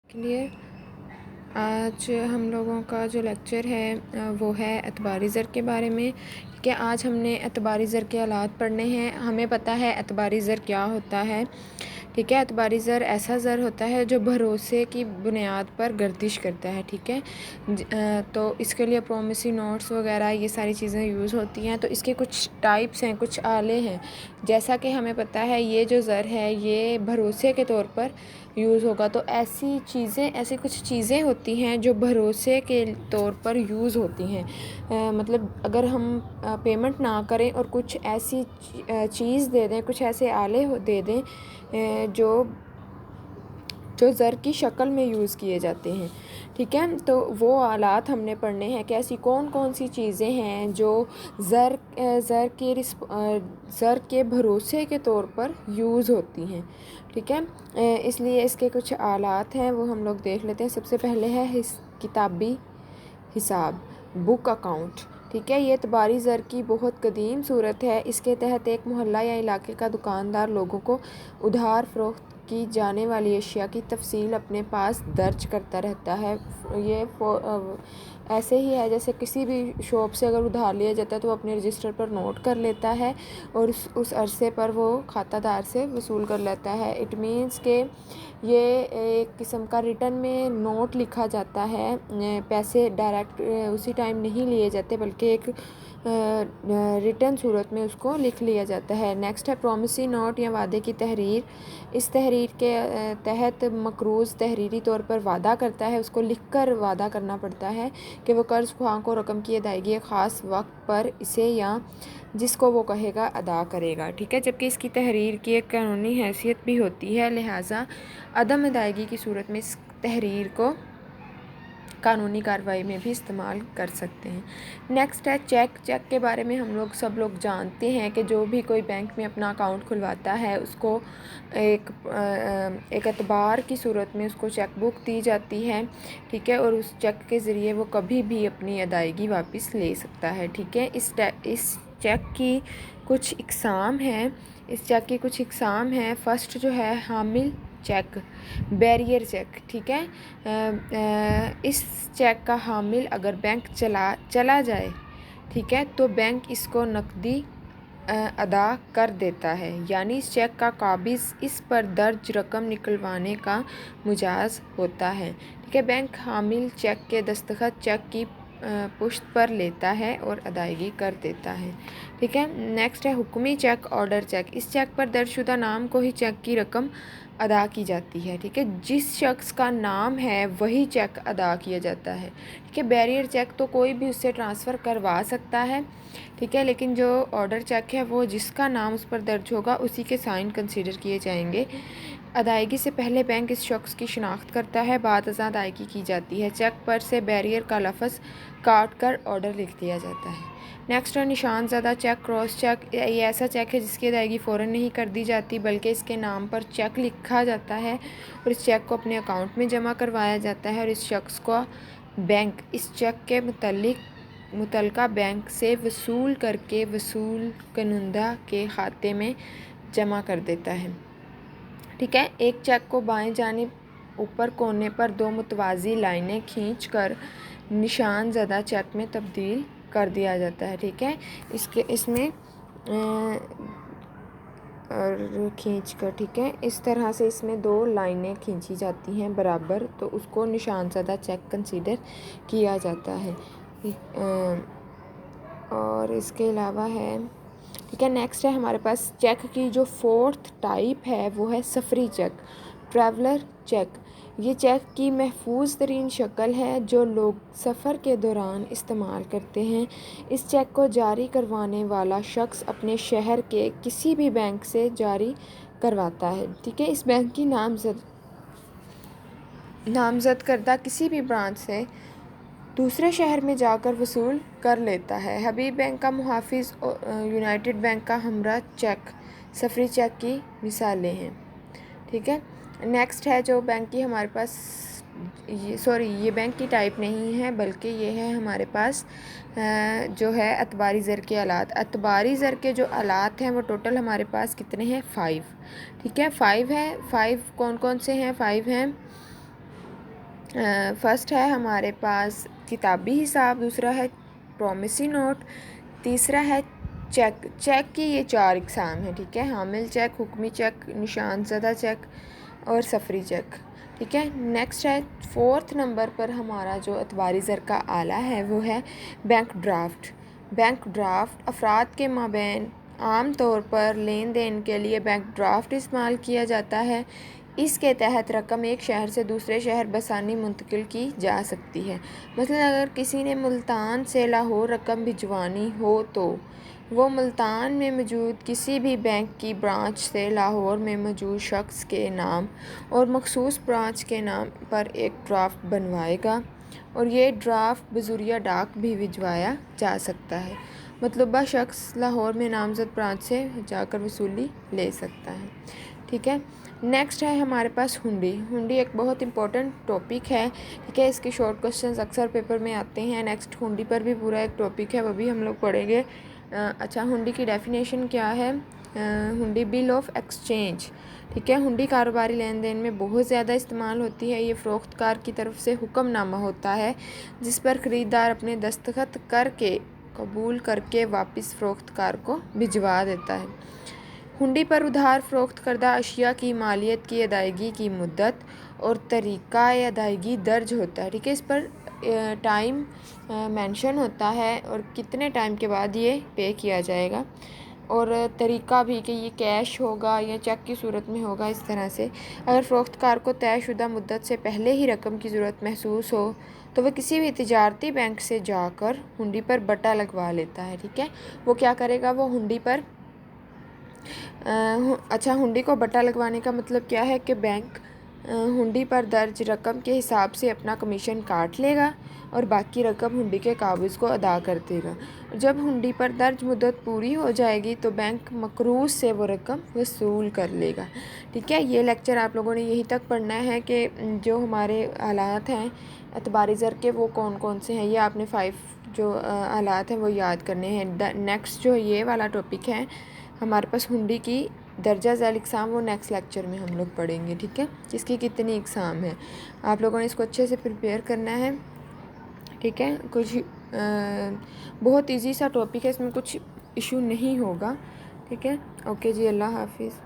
کے لیے آج ہم لوگوں کا جو لیکچر ہے وہ ہے اعتباری زر کے بارے میں کہ آج ہم نے اعتباری زر کے آلات پڑھنے ہیں۔ ہمیں پتہ ہے اعتباری زر کیا ہوتا ہے، ٹھیک ہے۔ اعتباری زر ایسا زر ہوتا ہے جو بھروسے کی بنیاد پر گردش کرتا ہے، ٹھیک ہے۔ تو اس کے لیے پرومیسری نوٹس وغیرہ یہ ساری چیزیں یوز ہوتی ہیں۔ تو اس کے کچھ ٹائپس ہیں، کچھ آلے ہیں۔ جیسا کہ ہمیں پتہ ہے یہ جو زر ہے یہ بھروسے کے طور پر یوز ہوگا، تو ایسی کچھ چیزیں ہوتی ہیں جو بھروسے کے طور پر یوز ہوتی ہیں۔ مطلب اگر ہم پیمنٹ نہ کریں اور کچھ ایسی چیز دے دیں، کچھ ایسے آلے دے دیں جو زر کی شکل میں یوز کیے جاتے ہیں، ٹھیک ہے۔ تو وہ آلات ہم نے پڑھنے ہیں کہ ایسی کون کون سی چیزیں ہیں جو زر کے بھروسے کے طور پر یوز ہوتی ہیں، ٹھیک ہے۔ اس لیے اس کے کچھ آلات ہیں وہ ہم لوگ دیکھ لیتے ہیں۔ سب سے پہلے ہے کتابی حساب، بک اکاؤنٹ، ٹھیک ہے۔ یہ اعتباری زر کی بہت قدیم صورت ہے۔ اس کے تحت ایک محلہ یا علاقے کا دکاندار لوگوں کو ادھار فروخت کی جانے والی اشیاء کی تفصیل اپنے پاس درج کرتا رہتا ہے۔ یہ ایسے ہی ہے جیسے کسی بھی شاپ سے اگر ادھار لیا جاتا ہے تو وہ اپنے رجسٹر پر نوٹ کر لیتا ہے اور اس عرصے پر وہ کھاتہ دار سے وصول کر لیتا ہے۔ اٹ مینس کہ یہ ایک قسم کا ریٹن میں نوٹ لکھا جاتا ہے، پیسے ڈائریکٹ اسی ٹائم نہیں لیے جاتے بلکہ ایک ریٹن صورت میں اس کو لکھ لیا جاتا ہے۔ نیکسٹ ہے پرومیسری نوٹ یا وعدے کی تحریر۔ اس تحریر کے تحت مقروض تحریری طور پر وعدہ کرتا ہے، اس کو لکھ کر وعدہ کرنا پڑتا ہے کہ وہ قرض خواہ کو رقم کی ادائیگی ایک خاص وقت پر اسے یا جس کو وہ کہے گا ادا کرے گا، ٹھیک ہے۔ جبکہ اس کی تحریر کی ایک قانونی حیثیت بھی ہوتی ہے، لہٰذا عدم ادائیگی کی صورت میں اس تحریر کو قانونی کارروائی میں بھی استعمال کر سکتے ہیں۔ نیکسٹ ہے چیک۔ چیک کے بارے میں ہم سب لوگ جانتے ہیں کہ جو بھی کوئی بینک میں اپنا اکاؤنٹ کھلواتا ہے اس کو ایک اعتبار کی صورت میں اس کو چیک بک دی جاتی ہے، ٹھیک ہے، اور اس چیک کے ذریعے وہ کبھی بھی اپنی ادائیگی واپس لے سکتا ہے، ٹھیک ہے۔ اس چیک کی کچھ اقسام ہیں۔ فرسٹ جو ہے حامل چیک، بیریئر چیک، ٹھیک ہے۔ اس چیک کا حامل اگر بینک چلا جائے، ٹھیک ہے، تو بینک اس کو نقدی ادا کر دیتا ہے، یعنی اس چیک کا قابض اس پر درج رقم نکلوانے کا مجاز ہوتا ہے، ٹھیک ہے۔ بینک حامل چیک کے دستخط چیک کی پشت پر لیتا ہے اور ادائیگی کر دیتا ہے، ٹھیک ہے۔ نیکسٹ ہے حکمی چیک، آرڈر چیک۔ اس چیک پر درج شدہ نام کو ہی چیک کی رقم ادا کی جاتی ہے، ٹھیک ہے۔ جس شخص کا نام ہے وہی چیک ادا کیا جاتا ہے، ٹھیک ہے۔ بیریئر چیک تو کوئی بھی اس سے ٹرانسفر کروا سکتا ہے، ٹھیک ہے، لیکن جو آرڈر چیک ہے وہ جس کا نام اس پر درج ہوگا اسی کے سائن کنسیڈر کیے جائیں گے۔ ادائیگی سے پہلے بینک اس شخص کی شناخت کرتا ہے، بعد ازاں ادائیگی کی جاتی ہے۔ چیک پر سے بیریئر کا لفظ کاٹ کر آرڈر لکھ دیا جاتا ہے۔ نیکسٹ ہے نشان زدہ چیک، کراس چیک۔ یہ ایسا چیک ہے جس کی ادائیگی فوراً نہیں کر دی جاتی بلکہ اس کے نام پر چیک لکھا جاتا ہے اور اس چیک کو اپنے اکاؤنٹ میں جمع کروایا جاتا ہے اور اس شخص کو بینک اس چیک کے متعلقہ بینک سے وصول کر کے وصول کنندہ کے کھاتے میں جمع کر دیتا ہے، ٹھیک ہے۔ ایک چیک کو بائیں جانب اوپر کونے پر دو متوازی لائنیں کھینچ کر نشان زدہ چیک میں تبدیل کر دیا جاتا ہے، ٹھیک ہے۔ اس میں کھینچ کر، ٹھیک ہے، اس طرح سے اس میں دو لائنیں کھینچی جاتی ہیں برابر، تو اس کو نشان زدہ چیک کنسیڈر کیا جاتا ہے، اور اس کے علاوہ ہے، ٹھیک ہے۔ نیکسٹ ہے ہمارے پاس چیک کی جو فورتھ ٹائپ ہے وہ ہے سفری چیک، ٹریولر چیک۔ یہ چیک کی محفوظ ترین شکل ہے جو لوگ سفر کے دوران استعمال کرتے ہیں۔ اس چیک کو جاری کروانے والا شخص اپنے شہر کے کسی بھی بینک سے جاری کرواتا ہے، ٹھیک ہے۔ اس بینک کی نامزد کردہ کسی بھی برانچ سے دوسرے شہر میں جا کر وصول کر لیتا ہے۔ حبیب بینک کا محافظ، یونائٹڈ بینک کا ہمراہ چیک سفری چیک کی مثالیں ہیں، ٹھیک ہے۔ نیکسٹ ہے جو بینک کی ہمارے پاس یہ بینک کی ٹائپ نہیں ہے بلکہ یہ ہے ہمارے پاس جو ہے اعتباری زر کے آلات۔ اعتباری زر کے جو آلات ہیں وہ ٹوٹل ہمارے پاس کتنے ہیں؟ 5، ٹھیک ہے۔ 5 ہے۔ 5 کون کون سے ہیں؟ 5 ہیں فرسٹ ہے ہمارے پاس کتابی حساب، دوسرا ہے پرومسی نوٹ، تیسرا ہے چیک۔ چیک کی یہ 4 اقسام ہیں، ٹھیک ہے، حامل چیک، حکمی چیک، نشان زدہ چیک اور سفری چیک، ٹھیک ہے۔ نیکسٹ ہے 4 نمبر پر ہمارا جو اعتباری زر کا آلہ ہے وہ ہے بینک ڈرافٹ۔ بینک ڈرافٹ افراد کے مابین عام طور پر لین دین کے لیے بینک ڈرافٹ استعمال کیا جاتا ہے۔ اس کے تحت رقم ایک شہر سے دوسرے شہر بآسانی منتقل کی جا سکتی ہے۔ مثلاً اگر کسی نے ملتان سے لاہور رقم بھجوانی ہو تو وہ ملتان میں موجود کسی بھی بینک کی برانچ سے لاہور میں موجود شخص کے نام اور مخصوص برانچ کے نام پر ایک ڈرافٹ بنوائے گا اور یہ ڈرافٹ بذریعہ ڈاک بھی بھجوایا جا سکتا ہے۔ مطلوبہ شخص لاہور میں نامزد برانچ سے جا کر وصولی لے سکتا ہے، ٹھیک ہے۔ نیکسٹ ہے ہمارے پاس ہنڈی۔ ہنڈی ایک بہت امپورٹنٹ ٹاپک ہے، ٹھیک ہے، اس کے شارٹ کوسچنز اکثر پیپر میں آتے ہیں۔ نیکسٹ ہنڈی پر بھی پورا ایک ٹاپک ہے، وہ بھی ہم لوگ پڑھیں گے۔ اچھا، ہنڈی کی ڈیفینیشن کیا ہے؟ ہنڈی بل آف ایکسچینج، ٹھیک ہے۔ ہنڈی کاروباری لین دین میں بہت زیادہ استعمال ہوتی ہے۔ یہ فروخت کار کی طرف سے حکم نامہ ہوتا ہے جس پر خریدار اپنے دستخط کر کے قبول کر کے واپس فروخت کار کو بھجوا دیتا ہے۔ ہنڈی پر ادھار فروخت کردہ اشیاء کی مالیت کی ادائیگی کی مدت اور طریقہ ادائیگی درج ہوتا ہے، ٹھیک ہے۔ اس پر ٹائم مینشن ہوتا ہے اور کتنے ٹائم کے بعد یہ پے کیا جائے گا، اور طریقہ بھی کہ یہ کیش ہوگا یا چیک کی صورت میں ہوگا۔ اس طرح سے اگر فروخت کار کو طے شدہ مدت سے پہلے ہی رقم کی ضرورت محسوس ہو تو وہ کسی بھی تجارتی بینک سے جا کر ہنڈی پر بٹا لگوا لیتا ہے، ٹھیک ہے۔ وہ کیا کرے گا؟ وہ ہنڈی پر اچھا، ہنڈی کو بٹا لگوانے کا مطلب کیا ہے کہ بینک ہنڈی پر درج رقم کے حساب سے اپنا کمیشن کاٹ لے گا اور باقی رقم ہنڈی کے قابض کو ادا کر دے گا۔ جب ہنڈی پر درج مدت پوری ہو جائے گی تو بینک مقروض سے وہ رقم وصول کر لے گا، ٹھیک ہے۔ یہ لیکچر آپ لوگوں نے یہیں تک پڑھنا ہے کہ جو ہمارے آلات ہیں اعتباری زر کے وہ کون کون سے ہیں، یہ آپ نے 5 جو آلات ہیں وہ یاد کرنے ہیں۔ نیکسٹ جو یہ والا ٹاپک ہے ہمارے پاس ہنڈی کی درجہ ذیل اقسام، وہ نیکسٹ لیکچر میں ہم لوگ پڑھیں گے، ٹھیک ہے۔ اس کی کتنی اقسام ہیں آپ لوگوں نے اس کو اچھے سے پریپیئر کرنا ہے، ٹھیک ہے۔ کچھ بہت ایزی سا ٹاپک ہے، اس میں کچھ ایشو نہیں ہوگا، ٹھیک ہے۔ اوکے جی، اللہ حافظ۔